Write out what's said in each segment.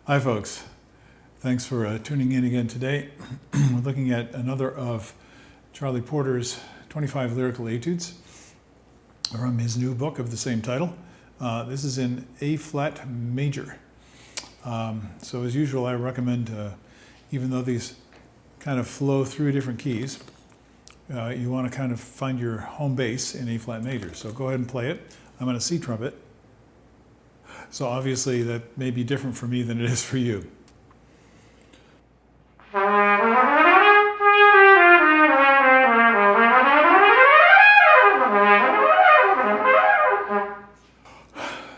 Hi folks, thanks for tuning in again today. We're looking at another of Charlie Porter's 25 Lyrical Etudes from his new book of the same title. This is in A-flat major. So as usual, I recommend, even though these kind of flow through different keys, you want to kind of find your home base in A-flat major. So go ahead and play it. I'm on a C trumpet. So obviously that may be different for me than it is for you.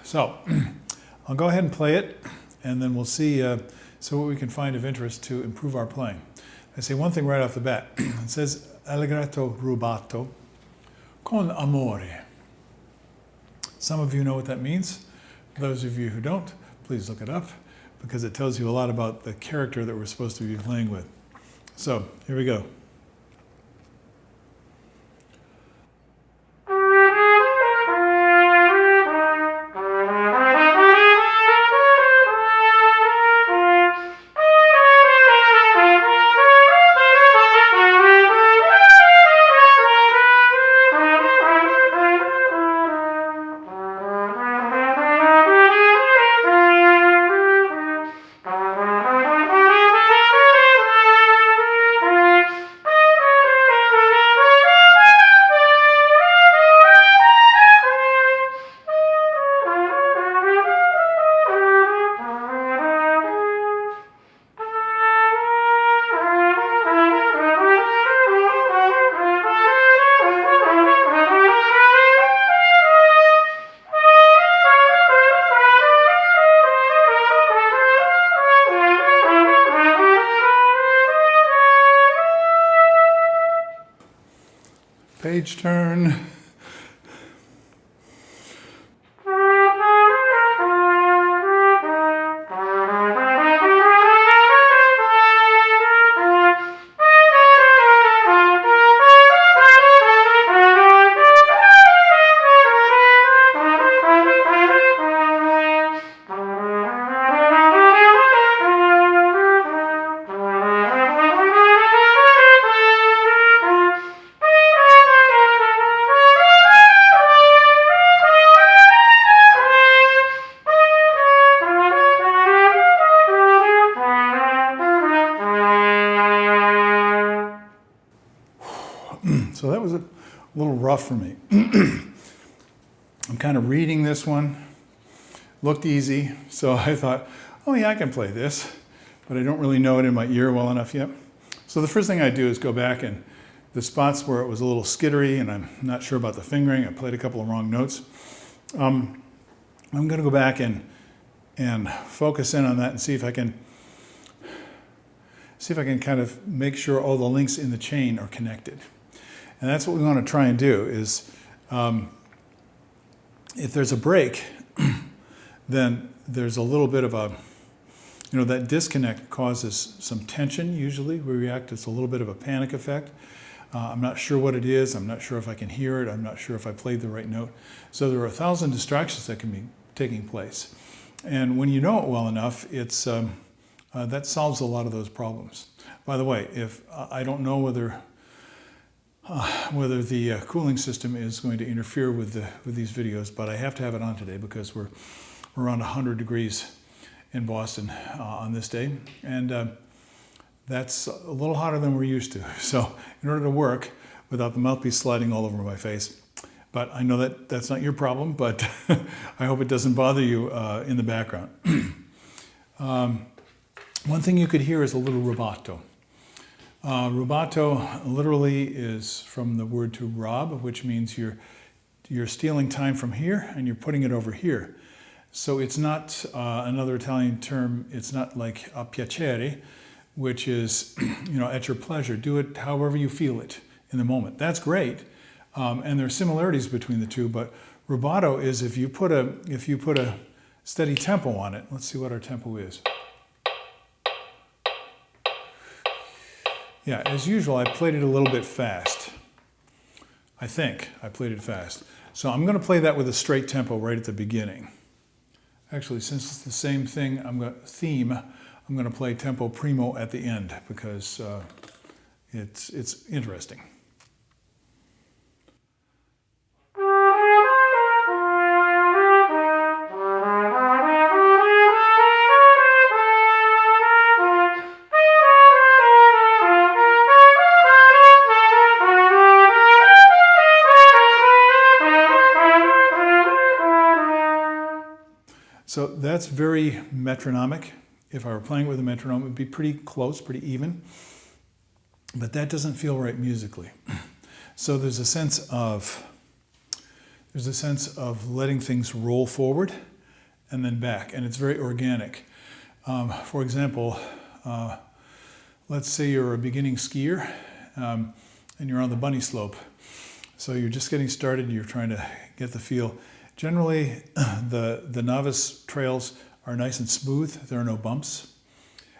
So I'll go ahead and play it, and then we'll see what we can find of interest to improve our playing. I say one thing right off the bat. It says Allegretto rubato con amore. Some of you know what that means. Those of you who don't, please look it up, because it tells you a lot about the character that we're supposed to be playing with. So here we go. Page turn. So that was a little rough for me. I'm kind of reading this one. Looked easy, so I thought, oh yeah, I can play this, but I don't really know it in my ear well enough yet. So the first thing I do is go back and the spots where it was a little skittery and I'm not sure about the fingering, I played a couple of wrong notes. I'm going to go back and focus in on that and see if I can kind of make sure all the links in the chain are connected. And that's what we want to try and do is, if there's a break, then there's a little bit of a, that disconnect causes some tension usually. We react, it's a little bit of a panic effect. I'm not sure what it is. I'm not sure if I can hear it. I'm not sure if I played the right note. So there are 1,000 distractions that can be taking place. And when you know it well enough, it's, that solves a lot of those problems. By the way, if I don't know whether the cooling system is going to interfere with these videos, but I have to have it on today because we're around 100 degrees in Boston on this day, and that's a little hotter than we're used to. So in order to work without the mouthpiece sliding all over my face, but I know that that's not your problem, but I hope it doesn't bother you in the background. One thing you could hear is a little rubato. Rubato literally is from the word to rob, which means you're stealing time from here and you're putting it over here. So it's not another Italian term. It's not like a piacere, which is at your pleasure. Do it however you feel it in the moment. That's great, and there are similarities between the two. But rubato is if you put a steady tempo on it. Let's see what our tempo is. Yeah, as usual, I played it a little bit fast. I think I played it fast. So I'm going to play that with a straight tempo right at the beginning. Actually, since it's the same thing, I'm going to play tempo primo at the end because it's interesting. So that's very metronomic. If I were playing with a metronome, it would be pretty close, pretty even. But that doesn't feel right musically. So there's a sense of letting things roll forward and then back, and it's very organic. For example, let's say you're a beginning skier and you're on the bunny slope. So you're just getting started and you're trying to get the feel. Generally, the novice trails are nice and smooth. There are no bumps.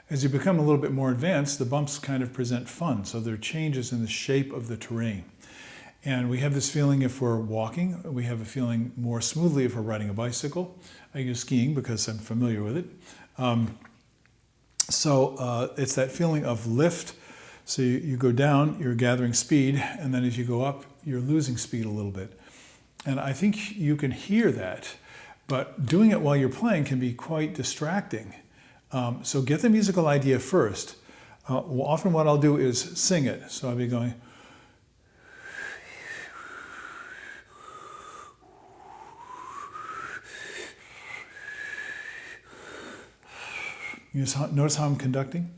As you become a little bit more advanced, the bumps kind of present fun. So there are changes in the shape of the terrain. And we have this feeling if we're walking. We have a feeling more smoothly if we're riding a bicycle. I use skiing because I'm familiar with it. It's that feeling of lift. So you go down, you're gathering speed, and then as you go up, you're losing speed a little bit. And I think you can hear that, but doing it while you're playing can be quite distracting. So get the musical idea first. Often what I'll do is sing it. So I'll be going. You just notice how I'm conducting?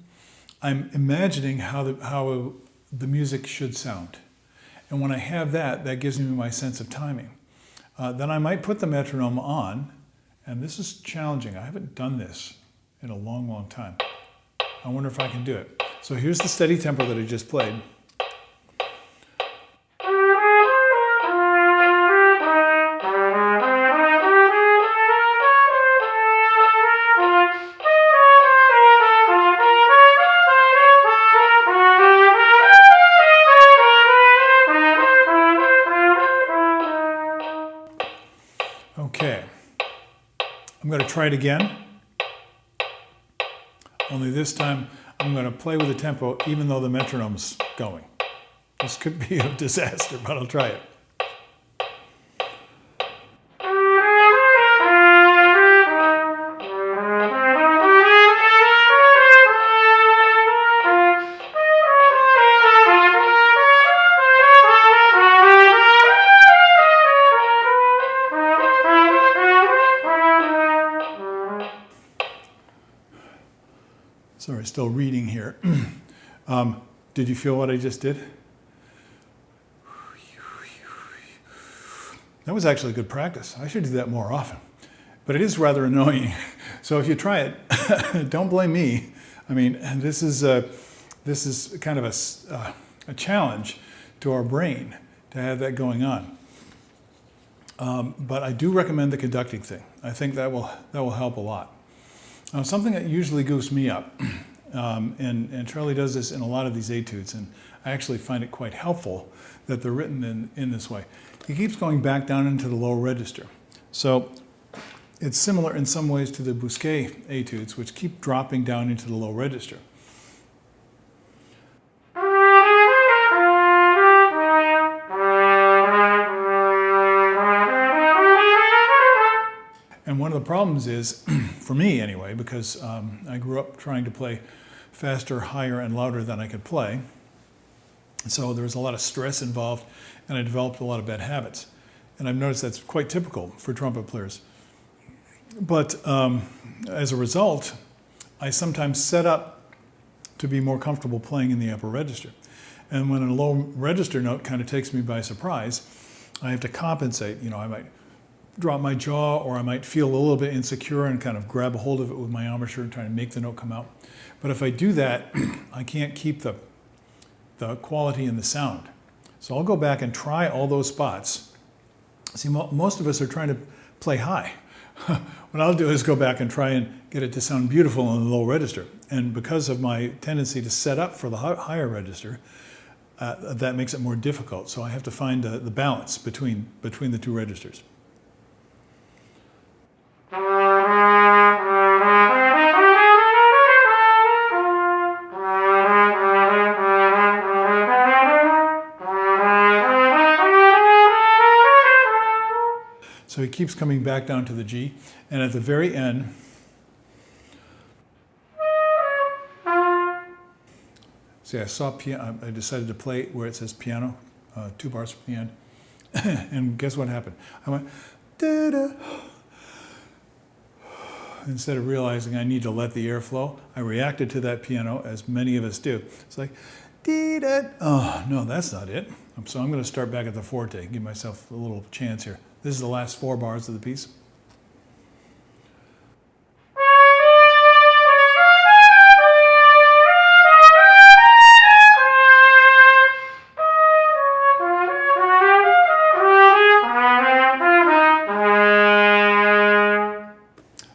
I'm imagining how the music should sound. And when I have that, that gives me my sense of timing. Then I might put the metronome on, and this is challenging. I haven't done this in a long, long time. I wonder if I can do it. So here's the steady tempo that I just played. Okay, I'm going to try it again, only this time I'm going to play with the tempo even though the metronome's going. This could be a disaster, but I'll try it. Sorry, still reading here. Did you feel what I just did? That was actually good practice. I should do that more often. But it is rather annoying. So if you try it, don't blame me. I mean, this is kind of a challenge to our brain to have that going on. But I do recommend the conducting thing. I think that will help a lot. Something that usually goofs me up, and Charlie does this in a lot of these etudes, and I actually find it quite helpful that they're written in this way. He keeps going back down into the low register. So it's similar in some ways to the Bousquet etudes, which keep dropping down into the low register. And one of the problems is, for me anyway, because I grew up trying to play faster, higher, and louder than I could play. So there was a lot of stress involved, and I developed a lot of bad habits. And I've noticed that's quite typical for trumpet players. But as a result, I sometimes set up to be more comfortable playing in the upper register. And when a low register note kind of takes me by surprise, I have to compensate. You know, I might drop my jaw, or I might feel a little bit insecure and kind of grab a hold of it with my embouchure and try to make the note come out. But if I do that, I can't keep the quality in the sound. So I'll go back and try all those spots. See, most of us are trying to play high. What I'll do is go back and try and get it to sound beautiful in the low register. And because of my tendency to set up for the higher register, that makes it more difficult. So I have to find the balance between the two registers. it keeps coming back down to the G. And at the very end, see, I saw piano. I decided to play where it says piano, 2 bars from the end. And guess what happened? I went, da-da. Instead of realizing I need to let the air flow, I reacted to that piano, as many of us do. It's like, dee-da. Oh, no, that's not it. So I'm going to start back at the forte, give myself a little chance here. This is the last 4 bars of the piece.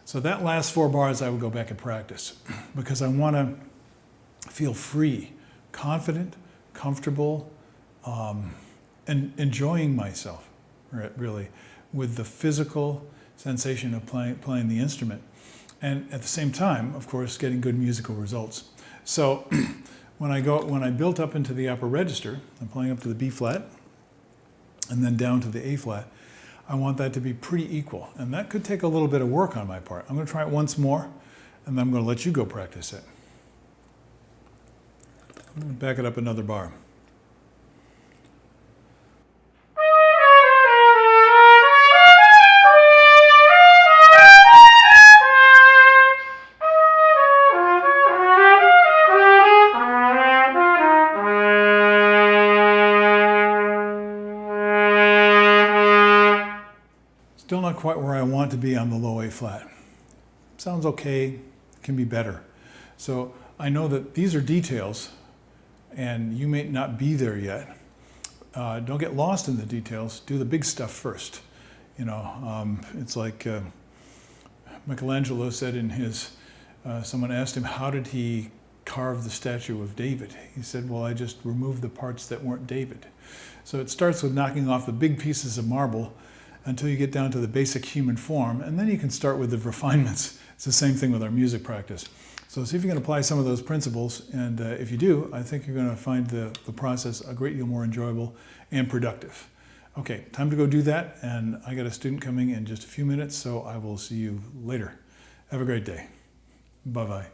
So that last 4 bars I would go back and practice because I want to feel free, confident, comfortable, and enjoying myself, really, with the physical sensation of playing the instrument. And at the same time, of course, getting good musical results. So when I built up into the upper register, I'm playing up to the B flat and then down to the A flat, I want that to be pretty equal. And that could take a little bit of work on my part. I'm going to try it once more, and then I'm going to let you go practice it. I'm going to back it up another bar. Still not quite where I want to be on the low A flat. Sounds okay, can be better. So I know that these are details and you may not be there yet. Don't get lost in the details, do the big stuff first. You know, it's like Michelangelo said in his, someone asked him, how did he carve the statue of David? He said, well, I just removed the parts that weren't David. So it starts with knocking off the big pieces of marble until you get down to the basic human form, and then you can start with the refinements. It's the same thing with our music practice. So see if you can apply some of those principles, and if you do, I think you're going to find the process a great deal more enjoyable and productive. Okay, time to go do that, and I got a student coming in just a few minutes, so I will see you later. Have a great day. Bye-bye.